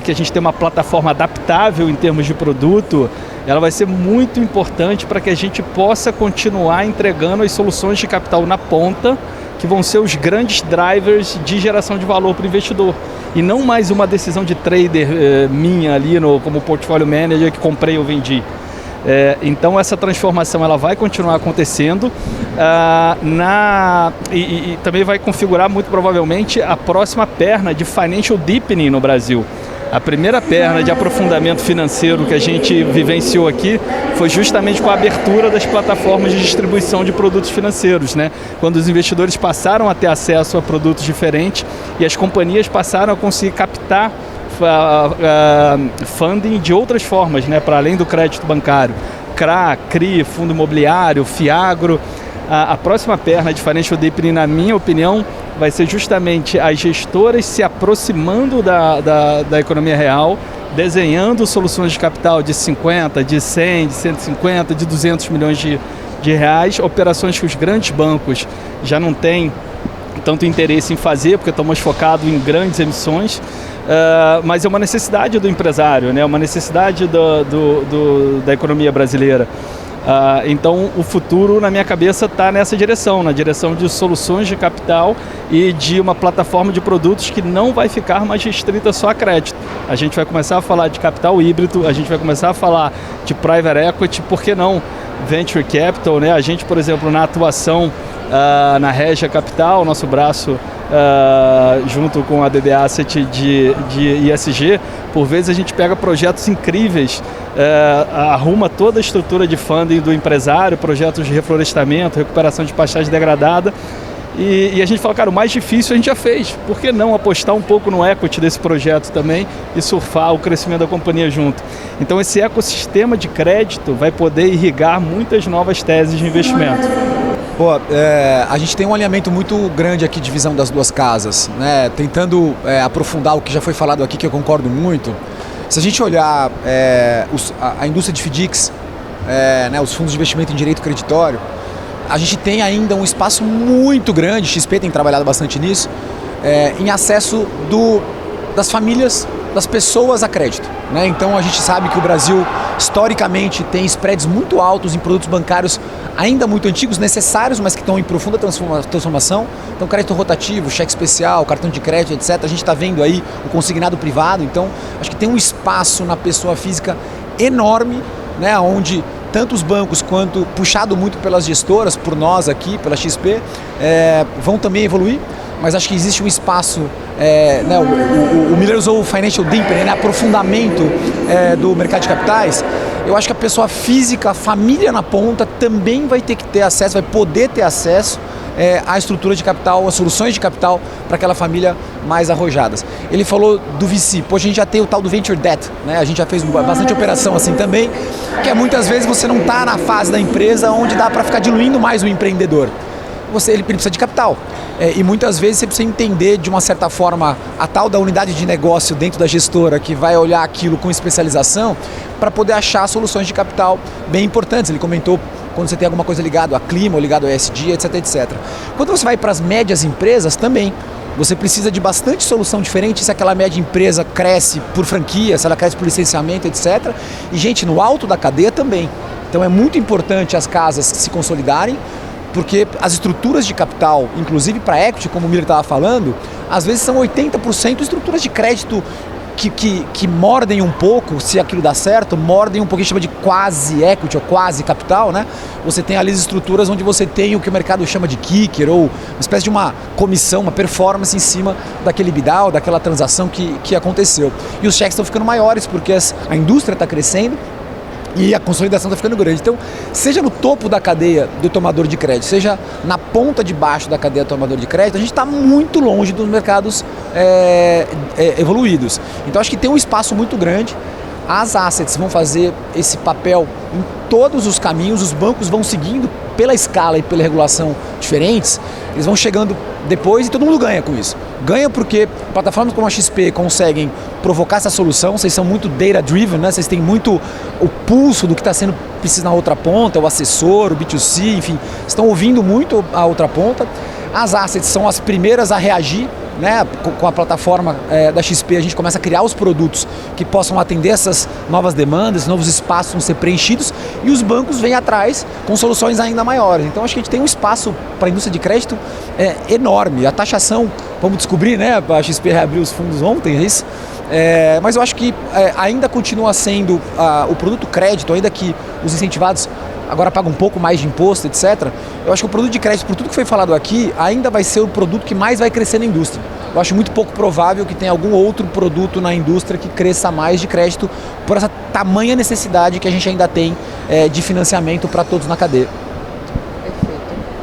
que a gente tenha uma plataforma adaptável em termos de produto, ela vai ser muito importante para que a gente possa continuar entregando as soluções de capital na ponta, que vão ser os grandes drivers de geração de valor para o investidor. E não mais uma decisão de trader minha ali como portfólio manager que comprei ou vendi. Então essa transformação ela vai continuar acontecendo e também vai configurar muito provavelmente a próxima perna de financial deepening no Brasil. A primeira perna de aprofundamento financeiro que a gente vivenciou aqui foi justamente com a abertura das plataformas de distribuição de produtos financeiros, né? Quando os investidores passaram a ter acesso a produtos diferentes e as companhias passaram a conseguir captar funding de outras formas, né? Para além do crédito bancário, CRA, CRI, fundo imobiliário, FIAGRO. A próxima perna de financial deepening, na minha opinião, vai ser justamente as gestoras se aproximando da economia real, desenhando soluções de capital de 50, de 100, de 150, de 200 milhões de reais, operações que os grandes bancos já não têm tanto interesse em fazer, porque estão mais focados em grandes emissões, mas é uma necessidade do empresário, né? Uma necessidade da economia brasileira. Então o futuro na minha cabeça está nessa direção, na direção de soluções de capital e de uma plataforma de produtos que não vai ficar mais restrita só a crédito. A gente vai começar a falar de capital híbrido, a gente vai começar a falar de private equity, por que não venture capital, né? A gente, por exemplo, na atuação na Regia Capital, nosso braço junto com a DD Asset de ISG. Por vezes a gente pega projetos incríveis, arruma toda a estrutura de funding do empresário, projetos de reflorestamento, recuperação de pastagem degradada, e a gente fala, cara, o mais difícil a gente já fez. Por que não apostar um pouco no equity desse projeto também e surfar o crescimento da companhia junto? Então esse ecossistema de crédito vai poder irrigar muitas novas teses de investimento. Pô, a gente tem um alinhamento muito grande aqui de visão das duas casas, né? Tentando aprofundar o que já foi falado aqui, que eu concordo muito. Se a gente olhar a indústria de FDICs, né, os fundos de investimento em direito creditório, a gente tem ainda um espaço muito grande, XP tem trabalhado bastante nisso, em acesso das famílias, das pessoas a crédito, né? Então a gente sabe que o Brasil historicamente tem spreads muito altos em produtos bancários ainda muito antigos, necessários, mas que estão em profunda transformação. Então crédito rotativo, cheque especial, cartão de crédito, etc. A gente está vendo aí o consignado privado, então acho que tem um espaço na pessoa física enorme, né, onde tanto os bancos quanto, puxado muito pelas gestoras, por nós aqui, pela XP, vão também evoluir, mas acho que existe um espaço, né, o Miller usou o financial deepening, né, aprofundamento do mercado de capitais. Eu acho que a pessoa física, a família na ponta, também vai ter que ter acesso, vai poder ter acesso à estrutura de capital, às soluções de capital para aquela família mais arrojadas. Ele falou do VC, pô, a gente já tem o tal do Venture Debt, né? A gente já fez bastante operação assim também, que muitas vezes você não está na fase da empresa onde dá para ficar diluindo mais o empreendedor. Ele precisa de capital. E muitas vezes você precisa entender, de uma certa forma, a tal da unidade de negócio dentro da gestora que vai olhar aquilo com especialização para poder achar soluções de capital bem importantes. Ele comentou quando você tem alguma coisa ligada a clima ou ligado a ESG, etc, etc. Quando você vai para as médias empresas, também. Você precisa de bastante solução diferente se aquela média empresa cresce por franquia, se ela cresce por licenciamento, etc. E, gente, no alto da cadeia também. Então é muito importante as casas se consolidarem, porque as estruturas de capital, inclusive para equity, como o Miller estava falando, às vezes são 80% estruturas de crédito que mordem um pouco, se aquilo dá certo, mordem um pouquinho, chama de quase equity ou quase capital, né? Você tem ali as estruturas onde você tem o que o mercado chama de kicker, ou uma espécie de uma comissão, uma performance em cima daquele EBITDA, daquela transação que aconteceu. E os cheques estão ficando maiores porque a indústria está crescendo e a consolidação está ficando grande. Então, seja no topo da cadeia do tomador de crédito, seja na ponta de baixo da cadeia do tomador de crédito, a gente está muito longe dos mercados evoluídos. Então, acho que tem um espaço muito grande. As assets vão fazer esse papel em todos os caminhos, os bancos vão seguindo pela escala e pela regulação diferentes, eles vão chegando depois e todo mundo ganha com isso. Ganha porque plataformas como a XP conseguem provocar essa solução, vocês são muito data-driven, né? Vocês têm muito o pulso do que está sendo preciso na outra ponta, o assessor, o B2C, enfim, estão ouvindo muito a outra ponta. As assets são as primeiras a reagir, né? Com a plataforma da XP a gente começa a criar os produtos que possam atender essas novas demandas, novos espaços vão ser preenchidos e os bancos vêm atrás com soluções ainda maiores. Então acho que a gente tem um espaço para a indústria de crédito enorme. A taxação, vamos descobrir, né? A XP reabriu os fundos ontem, é isso? Mas eu acho que ainda continua sendo o produto crédito, ainda que os incentivados agora pagam um pouco mais de imposto, etc. Eu acho que o produto de crédito, por tudo que foi falado aqui, ainda vai ser o produto que mais vai crescer na indústria. Eu acho muito pouco provável que tenha algum outro produto na indústria que cresça mais de crédito por essa tamanha necessidade que a gente ainda tem de financiamento para todos na cadeia.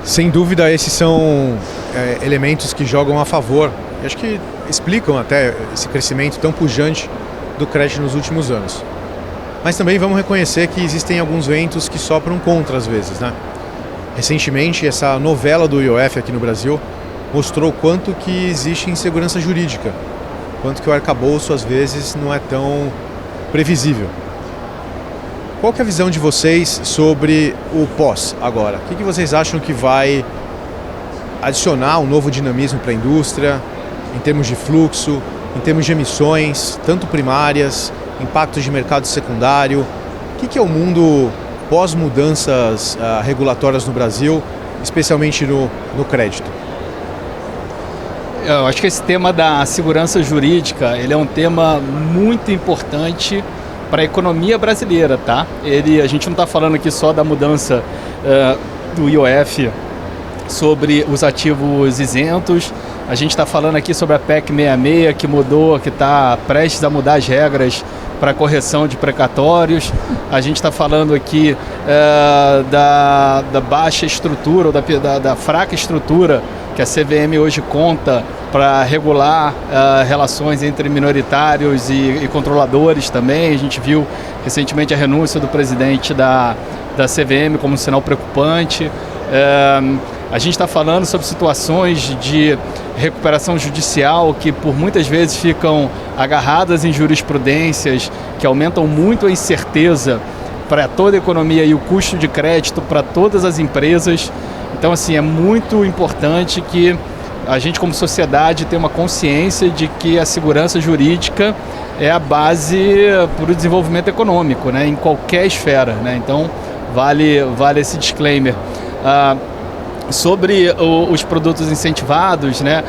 Sem dúvida, esses são elementos que jogam a favor e acho que explicam até esse crescimento tão pujante do crédito nos últimos anos. Mas também vamos reconhecer que existem alguns ventos que sopram contra às vezes, né? Recentemente, essa novela do IOF aqui no Brasil mostrou o quanto que existe insegurança jurídica, quanto que o arcabouço às vezes não é tão previsível. Qual que é a visão de vocês sobre o pós agora? O que vocês acham que vai adicionar um novo dinamismo para a indústria, em termos de fluxo, em termos de emissões, tanto primárias, impactos de mercado secundário? O que é o mundo pós-mudanças regulatórias no Brasil, especialmente no crédito? Eu acho que esse tema da segurança jurídica, ele é um tema muito importante para a economia brasileira, tá? A gente não está falando aqui só da mudança do IOF sobre os ativos isentos. A gente está falando aqui sobre a PEC 66, que mudou, que está prestes a mudar as regras para correção de precatórios. A gente está falando aqui da baixa estrutura, ou da fraca estrutura que a CVM hoje conta para regular relações entre minoritários e controladores também. A gente viu recentemente a renúncia do presidente da CVM como um sinal preocupante. A gente está falando sobre situações de recuperação judicial que por muitas vezes ficam agarradas em jurisprudências que aumentam muito a incerteza para toda a economia e o custo de crédito para todas as empresas. Então, assim, é muito importante que a gente, como sociedade, tenha uma consciência de que a segurança jurídica é a base para o desenvolvimento econômico, né, em qualquer esfera, né? Então, vale esse disclaimer. Sobre os produtos incentivados, né,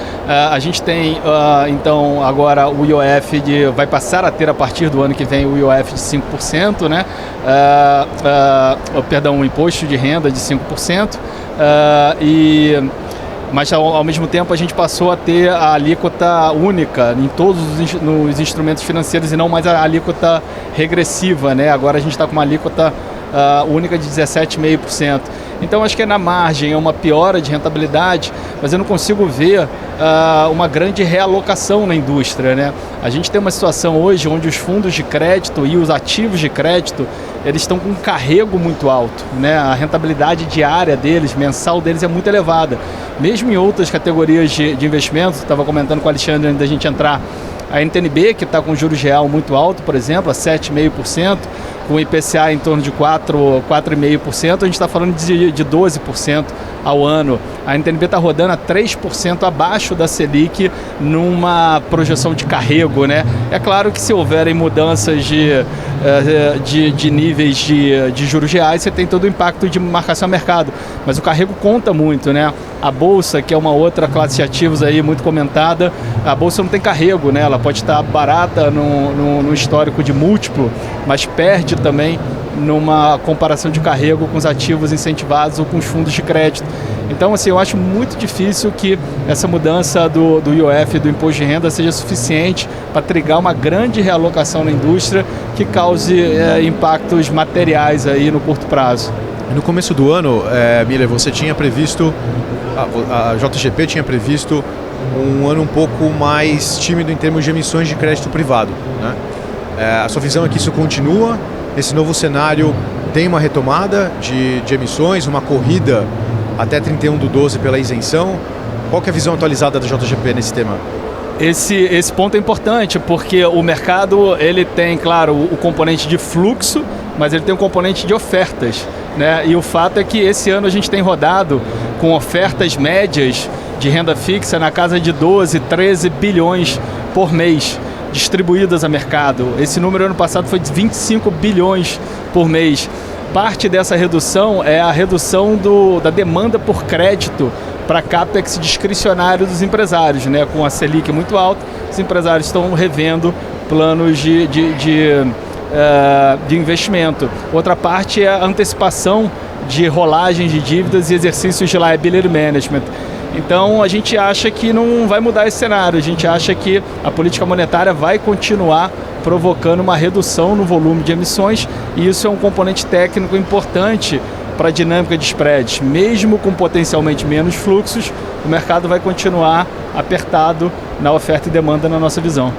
a gente tem, então, agora o IOF vai passar a ter, a partir do ano que vem, o IOF de 5%, né, o imposto de renda de 5%, mas ao mesmo tempo a gente passou a ter a alíquota única em todos os instrumentos financeiros e não mais a alíquota regressiva, né? Agora a gente está com uma alíquota única de 17,5%. Então acho que é na margem, é uma piora de rentabilidade, mas eu não consigo ver uma grande realocação na indústria, né? A gente tem uma situação hoje onde os fundos de crédito e os ativos de crédito, eles estão com um carrego muito alto, né? A rentabilidade diária deles, mensal deles é muito elevada. Mesmo em outras categorias de investimentos, estava comentando com o Alexandre antes da gente entrar, a NTNB, que está com juros real muito alto, por exemplo, a 7,5%, com IPCA em torno de 4,5%, a gente está falando de 12% ao ano. A NTNB está rodando a 3% abaixo da Selic numa projeção de carrego, né? É claro que se houverem mudanças de níveis de juros reais, você tem todo o impacto de marcação a mercado, mas o carrego conta muito, né? A Bolsa, que é uma outra classe de ativos aí muito comentada, a Bolsa não tem carrego, né? Ela pode estar barata no histórico de múltiplo, mas perde também numa comparação de carrego com os ativos incentivados ou com os fundos de crédito. Então, assim, eu acho muito difícil que essa mudança do IOF, do imposto de renda, seja suficiente para trigar uma grande realocação na indústria que cause impactos materiais aí no curto prazo. No começo do ano, Miller, você tinha previsto, a JGP tinha previsto um ano um pouco mais tímido em termos de emissões de crédito privado, né? A sua visão é que isso continua? Esse novo cenário tem uma retomada de emissões, uma corrida até 31/12 pela isenção? Qual que é a visão atualizada da JGP nesse tema? Esse ponto é importante, porque o mercado ele tem, claro, o componente de fluxo, mas ele tem um componente de ofertas, né? E o fato é que esse ano a gente tem rodado com ofertas médias de renda fixa na casa de 12, 13 bilhões por mês, distribuídas a mercado. Esse número ano passado foi de 25 bilhões por mês. Parte dessa redução é a redução da demanda por crédito para CAPEX discricionário dos empresários, né? Com a Selic muito alta, os empresários estão revendo planos de investimento. Outra parte é a antecipação de rolagens de dívidas e exercícios de liability management. Então, a gente acha que não vai mudar esse cenário, a gente acha que a política monetária vai continuar provocando uma redução no volume de emissões, e isso é um componente técnico importante para a dinâmica de spreads. Mesmo com potencialmente menos fluxos, o mercado vai continuar apertado na oferta e demanda, na nossa visão.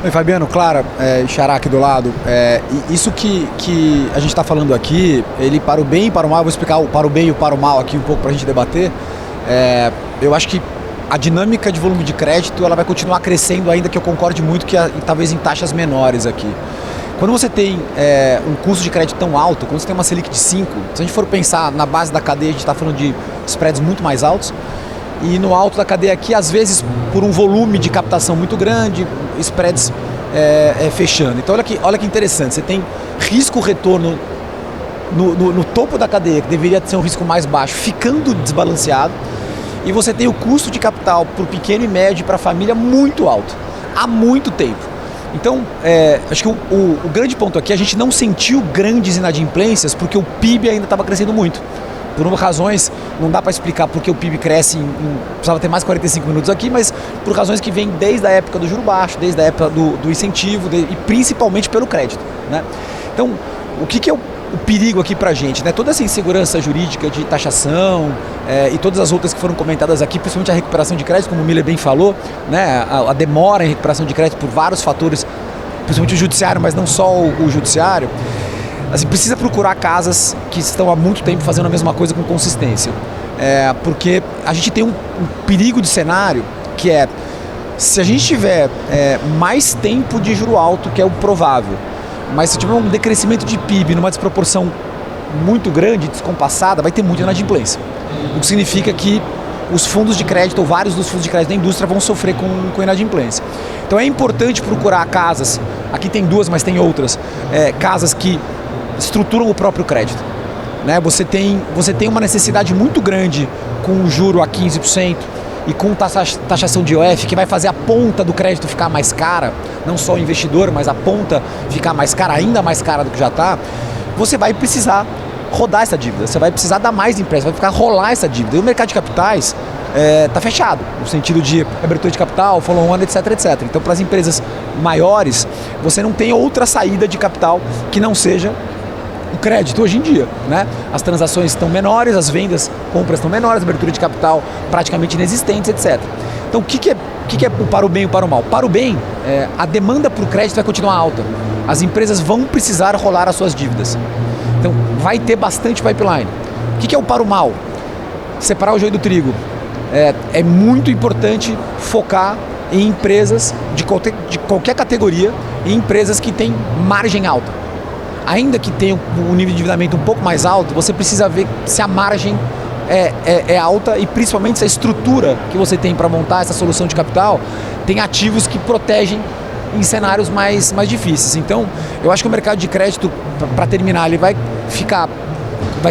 Oi, Fabiano, Clara, Xará aqui do lado, isso que a gente está falando aqui, ele para o bem e para o mal, eu vou explicar o para o bem e o para o mal aqui um pouco para a gente debater. Eu acho que a dinâmica de volume de crédito ela vai continuar crescendo, ainda que eu concorde muito que talvez em taxas menores aqui. Quando você tem um custo de crédito tão alto, quando você tem uma Selic de 5, se a gente for pensar na base da cadeia, a gente está falando de spreads muito mais altos, e no alto da cadeia aqui, às vezes, por um volume de captação muito grande, spreads fechando. Então, olha que interessante, você tem risco-retorno no topo da cadeia, que deveria ser um risco mais baixo, ficando desbalanceado, e você tem o custo de capital para o pequeno e médio e para a família muito alto, há muito tempo. Então, acho que o grande ponto aqui, a gente não sentiu grandes inadimplências porque o PIB ainda estava crescendo muito. Por razões, não dá para explicar porque o PIB cresce, precisava ter mais 45 minutos aqui, mas por razões que vêm desde a época do juro baixo, desde a época do incentivo e principalmente pelo crédito, né? Então, o que é o perigo aqui para a gente, né? Toda essa insegurança jurídica de taxação e todas as outras que foram comentadas aqui, principalmente a recuperação de crédito, como o Miller bem falou, né? A demora em recuperação de crédito por vários fatores, principalmente o judiciário, mas não só o judiciário. Assim, precisa procurar casas que estão há muito tempo fazendo a mesma coisa com consistência. Porque a gente tem um perigo de cenário que é, se a gente tiver mais tempo de juro alto, que é o provável, mas se tiver um decrescimento de PIB numa desproporção muito grande, descompassada, vai ter muita inadimplência. O que significa que os fundos de crédito, ou vários dos fundos de crédito da indústria, vão sofrer com inadimplência. Então é importante procurar casas, aqui tem duas, mas tem outras, casas que estruturam o próprio crédito, né? Você tem uma necessidade muito grande com o juro a 15% e com taxação de IOF, que vai fazer a ponta do crédito ficar mais cara, não só o investidor, mas a ponta ficar mais cara, ainda mais cara do que já está. Você vai precisar rodar essa dívida, você vai precisar dar mais empréstimo, vai ficar rolar essa dívida. E o mercado de capitais está fechado, no sentido de abertura de capital, follow-on, etc, etc. Então, para as empresas maiores, você não tem outra saída de capital que não seja o crédito hoje em dia, né? As transações estão menores, as vendas, compras estão menores, a abertura de capital praticamente inexistentes, etc. Então, o que é para o bem e para o mal? Para o bem, a demanda por crédito vai continuar alta. As empresas vão precisar rolar as suas dívidas. Então, vai ter bastante pipeline. O que é o para o mal? Separar o joio do trigo. É muito importante focar em empresas de qualquer categoria, em empresas que têm margem alta. Ainda que tenha um nível de endividamento um pouco mais alto, você precisa ver se a margem é alta e principalmente se a estrutura que você tem para montar essa solução de capital tem ativos que protegem em cenários mais difíceis. Então, eu acho que o mercado de crédito, para terminar, ele vai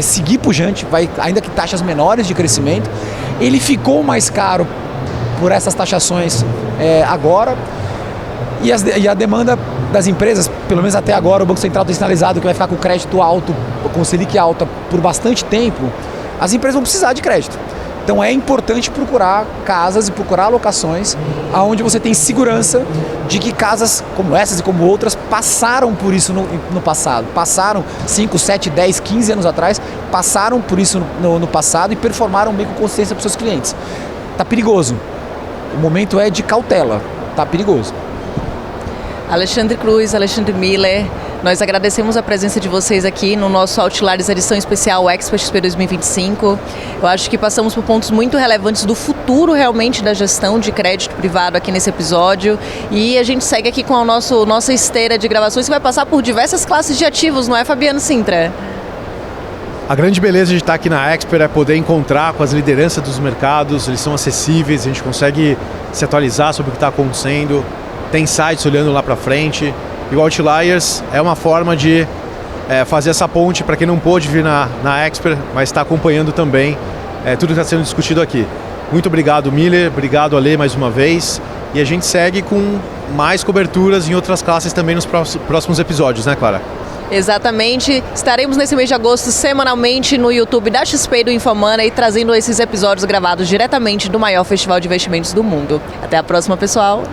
seguir pujante, ainda que taxas menores de crescimento. Ele ficou mais caro por essas taxações agora. E a demanda das empresas, pelo menos até agora, o Banco Central tem sinalizado que vai ficar com crédito alto, com Selic alta por bastante tempo. As empresas vão precisar de crédito. Então é importante procurar casas e procurar alocações onde você tem segurança de que casas como essas e como outras passaram por isso no passado. Passaram 5, 7, 10, 15 anos atrás, passaram por isso no passado e performaram bem com consciência para os seus clientes. Tá perigoso. O momento é de cautela. Tá perigoso. Alexandre Cruz, Alexandre Miller, nós agradecemos a presença de vocês aqui no nosso Outliers edição especial Expo XP 2025. Eu acho que passamos por pontos muito relevantes do futuro realmente da gestão de crédito privado aqui nesse episódio, e a gente segue aqui com a nossa esteira de gravações que vai passar por diversas classes de ativos, não é, Fabiano Sintra? A grande beleza de estar aqui na Expert é poder encontrar com as lideranças dos mercados, eles são acessíveis, a gente consegue se atualizar sobre o que está acontecendo, tem sites olhando lá para frente. E o Outliers é uma forma de fazer essa ponte para quem não pôde vir na Expert, mas está acompanhando também tudo que está sendo discutido aqui. Muito obrigado, Miller, obrigado, Ale, mais uma vez. E a gente segue com mais coberturas em outras classes também nos próximos episódios, né, Clara? Exatamente. Estaremos nesse mês de agosto semanalmente no YouTube da XP e do Infomoney, trazendo esses episódios gravados diretamente do maior festival de investimentos do mundo. Até a próxima, pessoal!